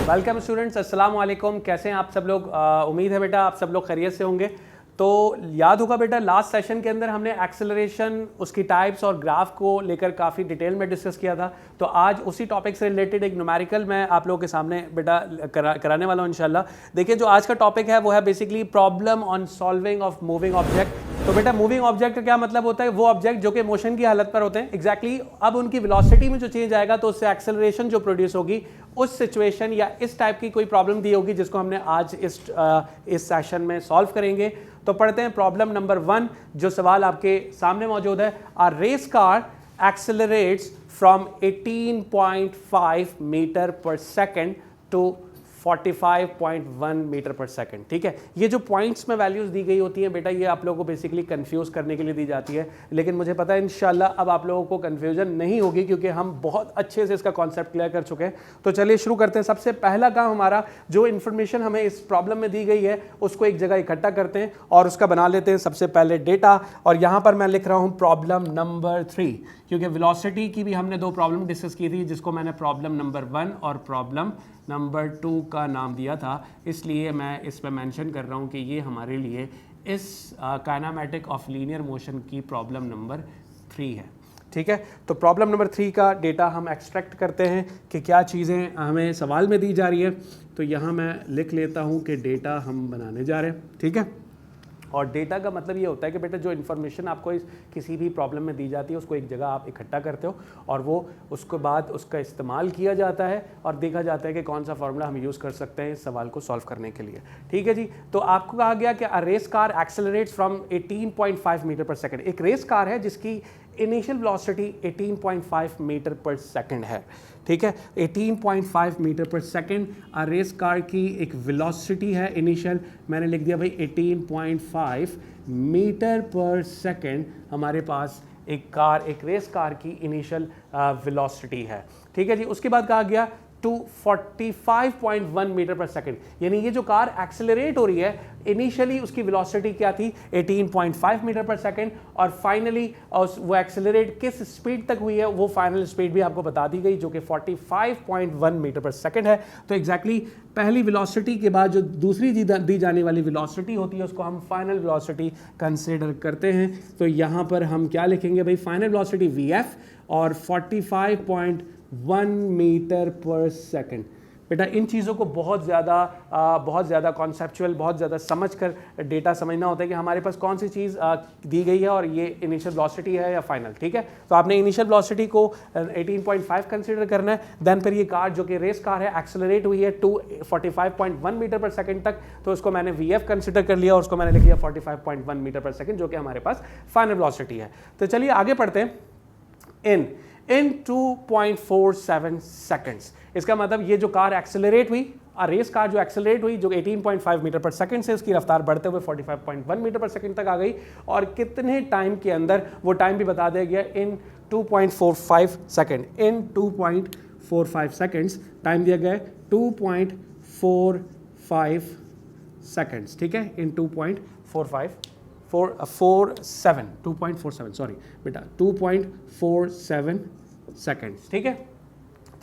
Welcome students, अस्सलाम वालेकुम। कैसे हैं आप सब लोग? उम्मीद है बेटा आप सब लोग खैरियत से होंगे। तो याद होगा बेटा लास्ट सेशन के अंदर हमने एक्सेलरेशन, उसकी टाइप्स और ग्राफ को लेकर काफ़ी डिटेल में डिस्कस किया था। तो आज उसी टॉपिक से रिलेटेड एक न्यूमेरिकल मैं आप लोगों के सामने बेटा कराने वाला हूँ इंशाल्लाह। देखिए जो आज का टॉपिक है वो है basically problem on solving of moving object. तो बेटा मूविंग ऑब्जेक्ट का क्या मतलब होता है? वो ऑब्जेक्ट जो कि मोशन की हालत पर होते हैं। एग्जैक्टली अब उनकी वेलोसिटी में जो चेंज आएगा तो उससे एक्सेलरेशन जो प्रोड्यूस होगी, उस सिचुएशन या इस टाइप की कोई प्रॉब्लम दी होगी जिसको हमने आज इस सेशन में सॉल्व करेंगे। तो पढ़ते हैं प्रॉब्लम नंबर 1। जो सवाल आपके सामने मौजूद है, a race car accelerates from 18.5 metre per second to 45.1 metre per second. ठीक है, ये जो पॉइंट्स में वैल्यूज दी गई होती हैं बेटा, ये आप लोगों को बेसिकली कंफ्यूज करने के लिए दी जाती है। लेकिन मुझे पता है इंशाल्लाह अब आप लोगों को कंफ्यूजन नहीं होगी क्योंकि हम बहुत अच्छे से इसका कॉन्सेप्ट क्लियर कर चुके हैं। तो चलिए शुरू करते हैं। सबसे पहला काम हमारा, जो इन्फॉर्मेशन हमें इस प्रॉब्लम में दी गई है उसको एक जगह इकट्ठा करते हैं और उसका बना लेते हैं सबसे पहले डेटा। और यहाँ पर मैं लिख रहा हूँ प्रॉब्लम नंबर 3, क्योंकि वेलोसिटी की भी हमने 2 प्रॉब्लम डिस्कस की थी जिसको मैंने प्रॉब्लम नंबर 1 और प्रॉब्लम नंबर 2 का नाम दिया था। इसलिए मैं इस पर मेंशन कर रहा हूँ कि ये हमारे लिए इस काइनेमेटिक ऑफ लीनियर मोशन की प्रॉब्लम नंबर 3 है। ठीक है, तो प्रॉब्लम नंबर 3 का डेटा हम एक्सट्रैक्ट करते हैं कि क्या चीज़ें हमें सवाल में दी जा रही है। तो यहाँ मैं लिख लेता हूँ कि डेटा हम बनाने जा रहे हैं। ठीक है, और डेटा का मतलब ये होता है कि बेटा जो इन्फॉर्मेशन आपको किसी भी प्रॉब्लम में दी जाती है उसको एक जगह आप इकट्ठा करते हो और वो उसके बाद उसका इस्तेमाल किया जाता है और देखा जाता है कि कौन सा फार्मूला हम यूज़ कर सकते हैं इस सवाल को सॉल्व करने के लिए। ठीक है जी, तो आपको कहा गया कि a race car accelerates from 18.5 metre per second. एक रेस कार है जिसकी initial velocity 18.5 metre per second है। ठीक है, 18.5 metre per second race car की एक वेलोसिटी है इनिशियल। मैंने लिख दिया भाई 18.5 मीटर पर सेकेंड हमारे पास एक रेस कार की इनिशियल वेलोसिटी है। ठीक है जी, उसके बाद कहा गया टू 45.1 मीटर पर सेकेंड, यानी ये जो कार एक्सेलरेट हो रही है इनिशियली उसकी वेलोसिटी क्या थी? 18.5 मीटर पर सेकेंड, और फाइनली वो एक्सेलरेट किस स्पीड तक हुई है वो फाइनल स्पीड भी आपको बता दी गई जो कि 45.1 मीटर पर सेकेंड है। तो एग्जैक्टली पहली वेलोसिटी के बाद जो दूसरी दी जाने वाली वेलोसिटी होती है उसको हम फाइनल वेलोसिटी कंसिडर करते हैं। तो यहाँ पर हम क्या लिखेंगे भाई? फाइनल वेलोसिटी VF और 45.1 मीटर पर सेकेंड। बेटा इन चीज़ों को बहुत ज़्यादा कॉन्सेप्चुअल, बहुत ज़्यादा समझ कर डेटा समझना होता है कि हमारे पास कौन सी चीज़ दी गई है और ये इनिशियल वेलोसिटी है या फाइनल। ठीक है, तो आपने इनिशियल वेलोसिटी को 18.5 कंसीडर करना है। देन फिर ये कार जो कि रेस कार है एक्सेलरेट हुई है टू 45.1 मीटर पर सेकंड तक, तो उसको मैंने VF कंसीडर कर लिया और उसको मैंने लिख लिया 45.1 मीटर पर सेकंड जो कि हमारे पास फाइनल वेलोसिटी है। तो चलिए आगे पढ़ते हैं। इन 2.47 सेकेंड्स, इसका मतलब ये जो कार एक्सेलरेट हुई, रेस कार जो एक्सेलरेट हुई जो 18.5 मीटर पर सेकंड से उसकी रफ्तार बढ़ते हुए 45.1 मीटर पर सेकंड तक आ गई, और कितने टाइम के अंदर, वो टाइम भी बता दिया गया इन 2.45 सेकंड। इन 2.45 सेकंड्स टाइम दिया गया है 2.45 सेकंड्स। ठीक है, इन 2.47 सॉरी बेटा 2.47 सेकंड्स। ठीक है,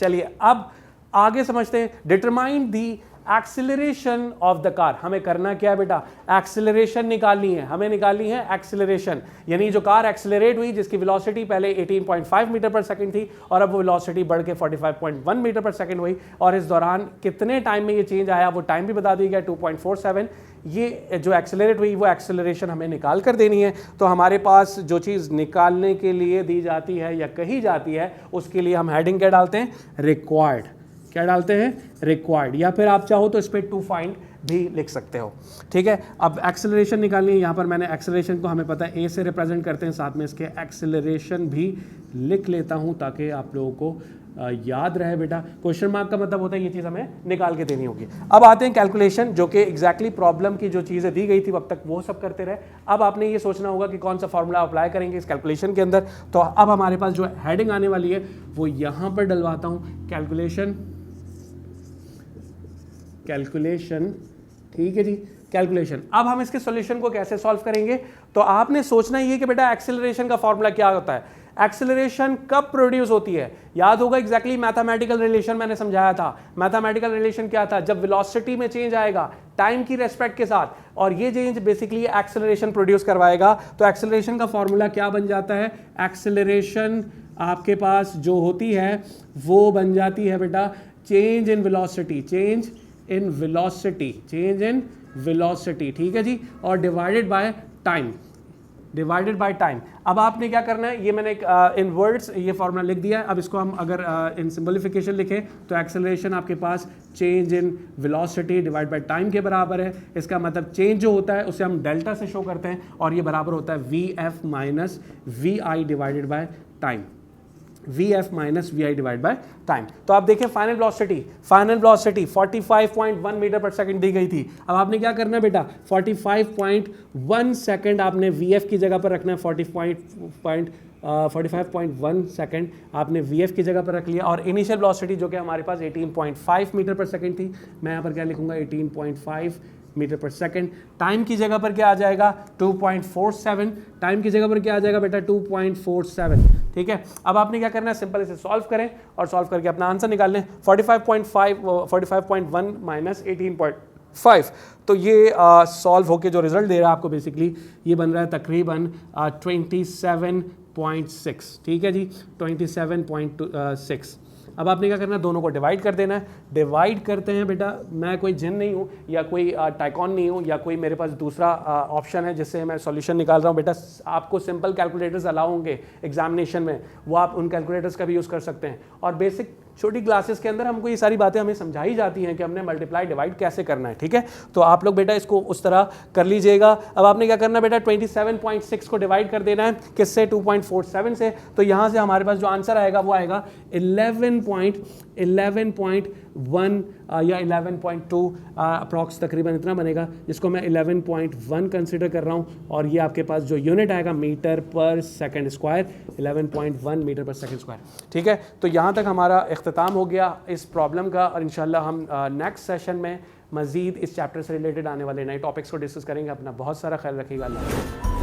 चलिए अब आगे समझते हैं। Determine the acceleration of the car. हमें करना क्या है बेटा? एक्सेलरेशन निकालनी है। हमें निकालनी है एक्सेलरेशन, यानी जो कार एक्सेलरेट हुई जिसकी वेलोसिटी पहले 18.5 मीटर पर सेकंड थी और अब वो वेलोसिटी बढ़ के 45.1 मीटर पर सेकंड हुई, और इस दौरान कितने टाइम में ये चेंज आया वो टाइम भी बता दी गया 2.47। ये जो एक्सेलरेट हुई वो एक्सेलरेशन हमें निकाल कर देनी है। तो हमारे पास जो चीज़ निकालने के लिए दी जाती है या कही जाती है उसके लिए हम हेडिंग क्या डालते हैं? रिक्वायर्ड। क्या डालते हैं? रिक्वायर्ड, या फिर आप चाहो तो इस पर टू फाइंड भी लिख सकते हो। ठीक है, अब एक्सेलरेशन निकालनी है। यहाँ पर मैंने एक्सेलरेशन को हमें पता है A से रिप्रेजेंट करते हैं, साथ में इसके एक्सेलरेशन भी लिख लेता हूँ ताकि आप लोगों को याद रहे बेटा। क्वेश्चन मार्क का मतलब होता है ये चीज़ हमें निकाल के देनी होगी। अब आते हैं कैलकुलेशन, जो कि एग्जैक्टली प्रॉब्लम की जो चीज़ें दी गई थी अब तक वो सब करते रहे। अब आपने ये सोचना होगा कि कौन सा फॉर्मूला अप्लाई करेंगे इस कैलकुलेशन के अंदर। तो अब हमारे पास जो हेडिंग आने वाली है वो यहाँ पर डलवाता हूँ, कैलकुलेशन। ठीक है जी, कैलकुलेशन। अब हम इसके सॉल्यूशन को कैसे सॉल्व करेंगे? तो आपने सोचना ही है कि बेटा एक्सेलरेशन का फॉर्मूला क्या होता है। एक्सेलरेशन कब प्रोड्यूस होती है? याद होगा एग्जैक्टली मैथमेटिकल रिलेशन मैंने समझाया था। मैथमेटिकल रिलेशन क्या था? जब वेलोसिटी में चेंज आएगा टाइम की रेस्पेक्ट के साथ, और ये चेंज बेसिकली एक्सेलरेशन प्रोड्यूस करवाएगा। तो एक्सेलरेशन का फॉर्मूला क्या बन जाता है? एक्सेलरेशन आपके पास जो होती है वो बन जाती है बेटा change in velocity, change in velocity, change in velocity, ठीक है जी, और divided by time, divided by time. अब आपने क्या करना है, ये मैंने इन वर्ड्स ये फॉर्मूला लिख दिया है। अब इसको हम अगर इन सिंपलीफिकेशन लिखें तो एक्सेलरेशन आपके पास change in velocity divide by time के बराबर है। इसका मतलब चेंज जो होता है उसे हम डेल्टा से शो करते हैं, और ये बराबर होता है V F minus V I divided by time, V F minus V I divide by time. तो आप देखें final velocity 45.1 metre per second दी गई थी। अब आपने क्या करना है बेटा, 45.1 सेकंड आपने वी एफ की जगह पर रखना है, 45.1 सेकंड आपने वी एफ की जगह पर रख लिया, और इनिशियल वेलोसिटी जो कि हमारे पास 18.5 मीटर पर सेकंड थी, मैं यहाँ पर क्या लिखूंगा 18.5 मीटर पर सेकंड। टाइम की जगह पर क्या आ जाएगा 2.47, टाइम की जगह पर क्या आ जाएगा बेटा 2.47, ठीक है। अब आपने क्या करना है, सिंपल इसे सॉल्व करें और सॉल्व करके अपना आंसर निकाल लें। 45.1 माइनस 18.5, तो ये सॉल्व होके जो रिजल्ट दे रहा है आपको बेसिकली ये बन रहा है तकरीबन 27.6, ठीक है जी, 27.6। अब आपने क्या करना है, दोनों को डिवाइड कर देना है। डिवाइड करते हैं बेटा, मैं कोई जिन नहीं हूँ या कोई टाइकॉन नहीं हूँ या कोई मेरे पास दूसरा ऑप्शन है जिससे मैं सॉल्यूशन निकाल रहा हूँ। बेटा आपको सिंपल कैलकुलेटर्स अलाउ होंगे एग्जामिनेशन में, वो आप उन कैलकुलेटर्स का भी यूज़ कर सकते हैं। और बेसिक छोटी क्लासेस के अंदर हमको ये सारी बातें हमें समझाई जाती हैं कि हमने मल्टीप्लाई डिवाइड कैसे करना है, ठीक है। तो आप लोग बेटा इसको उस तरह कर लीजिएगा। अब आपने क्या करना है बेटा, 27.6 को डिवाइड कर देना है किससे, 2.47 से। तो यहाँ से हमारे पास जो आंसर आएगा वो आएगा 11.1 या 11.2 अप्रॉक्स तकरीबन इतना बनेगा, जिसको मैं 11.1 कंसिडर कर रहा हूँ। और ये आपके पास जो यूनिट आएगा metre per second square, 11.1 metre per second square, ठीक है। तो यहाँ तक हमारा इख्तिताम हो गया इस प्रॉब्लम का, और इंशाल्लाह हम नेक्स्ट सेशन में मज़ीद इस चैप्टर से रिलेटेड आने वाले नए टॉपिक्स को डिस्कस करेंगे। अपना बहुत सारा ख्याल रखिएगा। अल्लाह।